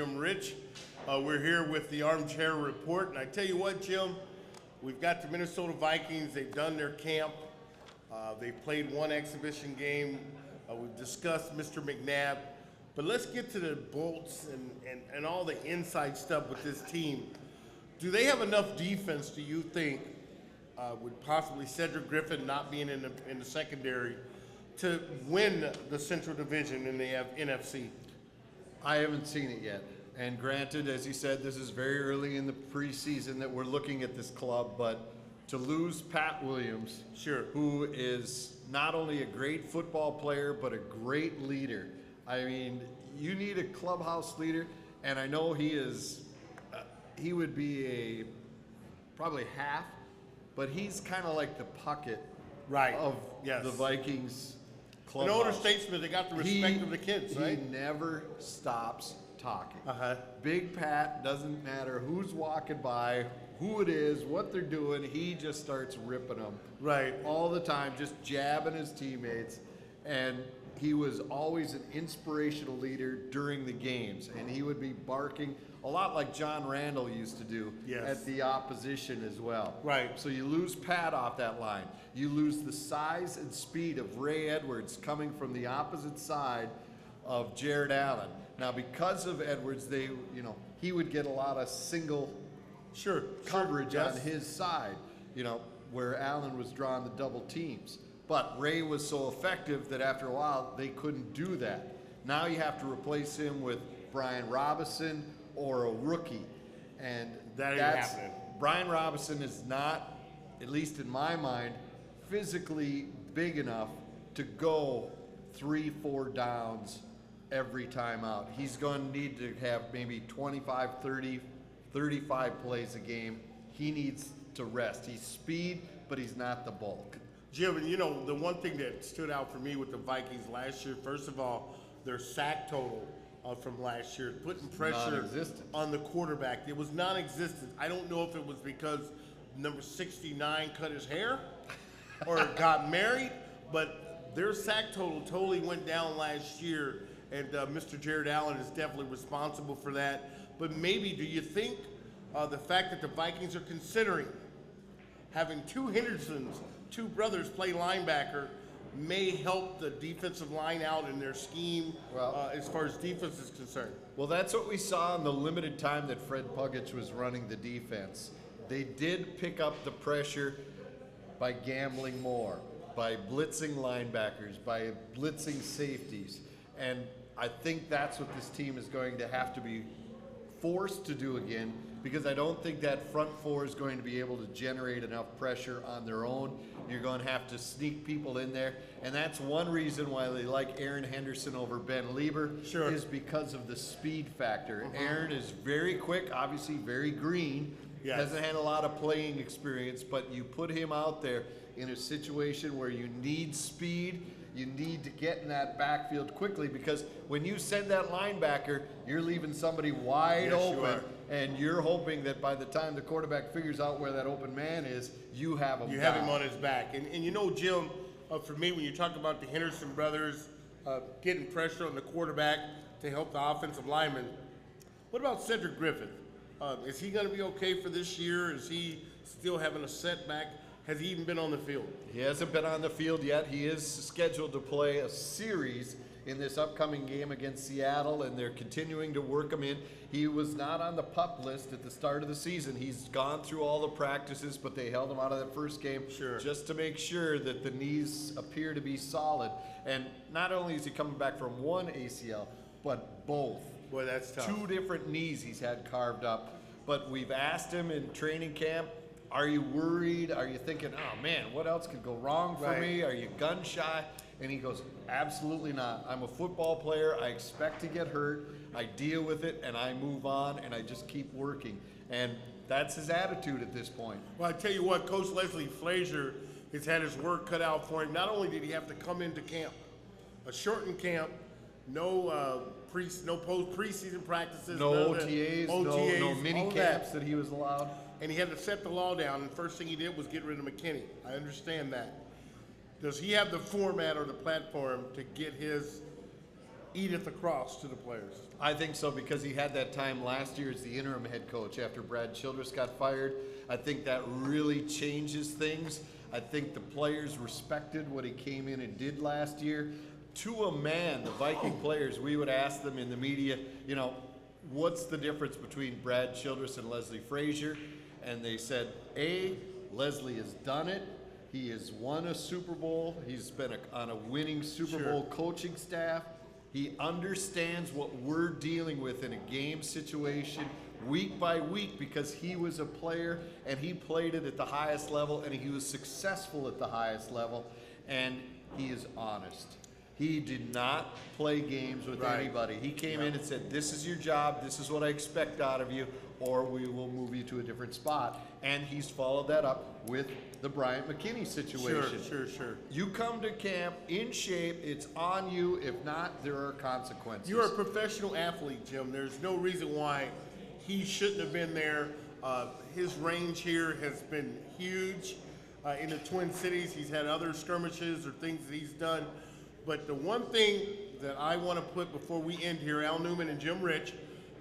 Jim Rich. We're here with the Armchair Report, and I tell you what, Jim, we've got the Minnesota Vikings. They've done their camp. They played one exhibition game. We've discussed Mr. McNabb, but let's get to the bolts and all the inside stuff with this team. Do they have enough defense, do you think, with possibly Cedric Griffin not being in the secondary, to win the Central Division in the NFC? I haven't seen it yet. And granted, as you said, this is very early in the preseason that we're looking at this club, but to lose Pat Williams, sure, who is not only a great football player, but a great leader. I mean, you need a clubhouse leader, and I know he would be probably half, but he's kind of like the Puckett of the Vikings clubhouse. An older statesman, they got the respect of the kids, right? He never stops talking. Big Pat, doesn't matter who's walking by, who it is, what they're doing, he just starts ripping them. Right. All the time, just jabbing his teammates. And he was always an inspirational leader during the games. And he would be barking a lot like John Randall used to do at the opposition as well. Right. So you lose Pat off that line. You lose the size and speed of Ray Edwards coming from the opposite side of Jared Allen. Now, because of Edwards, he would get a lot of single coverage on his side, where Allen was drawing the double teams. But Ray was so effective that after a while, they couldn't do that. Now you have to replace him with Brian Robinson or a rookie. And that ain't happening. Brian Robinson is not, at least in my mind, physically big enough to go 3-4 downs every time out. He's going to need to have maybe 25, 30, 35 plays a game. He needs to rest. He's speed, but he's not the bulk. Jim, the one thing that stood out for me with the Vikings last year, first of all, their sack total from last year, putting pressure on the quarterback. It was non-existent. I don't know if it was because number 69 cut his hair or got married, but their sack total totally went down last year. And Mr. Jared Allen is definitely responsible for that. But maybe, do you think the fact that the Vikings are considering having two Hendersons, two brothers, play linebacker may help the defensive line out in their scheme as far as defense is concerned? Well, that's what we saw in the limited time that Fred Puckett was running the defense. They did pick up the pressure by gambling more, by blitzing linebackers, by blitzing safeties. And I think that's what this team is going to have to be forced to do again, because I don't think that front four is going to be able to generate enough pressure on their own. You're going to have to sneak people in there, and that's one reason why they like Aaron Henderson over Ben Lieber, is because of the speed factor. Aaron is very quick, obviously very green, hasn't had a lot of playing experience, but you put him out there in a situation where you need speed. You need to get in that backfield quickly, because when you send that linebacker, you're leaving somebody wide open, and you're hoping that by the time the quarterback figures out where that open man is, you have him have him on his back. And Jim, for me, when you talk about the Henderson brothers getting pressure on the quarterback to help the offensive lineman, what about Cedric Griffin? Is he going to be okay for this year? Is he still having a setback? Has he even been on the field? He hasn't been on the field yet. He is scheduled to play a series in this upcoming game against Seattle, and they're continuing to work him in. He was not on the PUP list at the start of the season. He's gone through all the practices, but they held him out of that first game just to make sure that the knees appear to be solid. And not only is he coming back from one ACL, but both. Boy, that's tough. 2 different knees he's had carved up. But we've asked him in training camp, are you worried? Are you thinking, oh man, what else could go wrong for me? Are you gun shy? And he goes, absolutely not. I'm a football player. I expect to get hurt. I deal with it, and I move on, and I just keep working. And that's his attitude at this point. Well, I tell you what, Coach Leslie Frazier has had his work cut out for him. Not only did he have to come into camp, a shortened camp, no preseason practices, no OTAs, no mini camps that he was allowed. And he had to set the law down, and the first thing he did was get rid of McKinney. I understand that. Does he have the format or the platform to get his Edith across to the players. I think so because he had that time last year as the interim head coach after Brad Childress got fired. I think that really changes things. I think the players respected what he came in and did last year. To a man, the Viking players, we would ask them in the media, you know, what's the difference between Brad Childress and Leslie Frazier? And they said, A, Leslie has done it. He has won a Super Bowl. He's been on a winning Super Bowl coaching staff. He understands what we're dealing with in a game situation week by week because he was a player and he played it at the highest level and he was successful at the highest level, and he is honest. He did not play games with anybody. He came in and said, this is your job, this is what I expect out of you, or we will move you to a different spot. And he's followed that up with the Bryant McKinney situation. Sure. You come to camp in shape, it's on you. If not, there are consequences. You're a professional athlete, Jim. There's no reason why he shouldn't have been there. His range here has been huge. In the Twin Cities, he's had other skirmishes or things that he's done. But the one thing that I want to put before we end here, Al Newman and Jim Rich,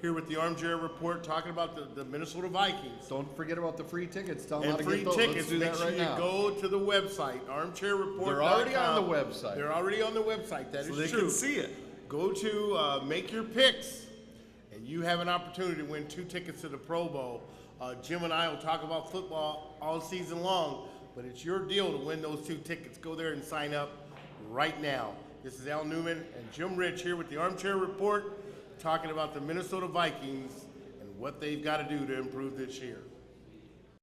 here with the Armchair Report, talking about the Minnesota Vikings. Don't forget about the free tickets. Tell them how And to free get those. tickets. Let's do Make that sure right you now. go to the website, armchairreport.com. They're already on the website. They're already on the website. That is So they true. can see it. Go to make your picks, and you have an opportunity to win 2 tickets to the Pro Bowl. Jim and I will talk about football all season long, but it's your deal to win those 2 tickets. Go there and sign up right now. This is Al Newman and Jim Rich here with the Armchair Report, talking about the Minnesota Vikings and what they've got to do to improve this year.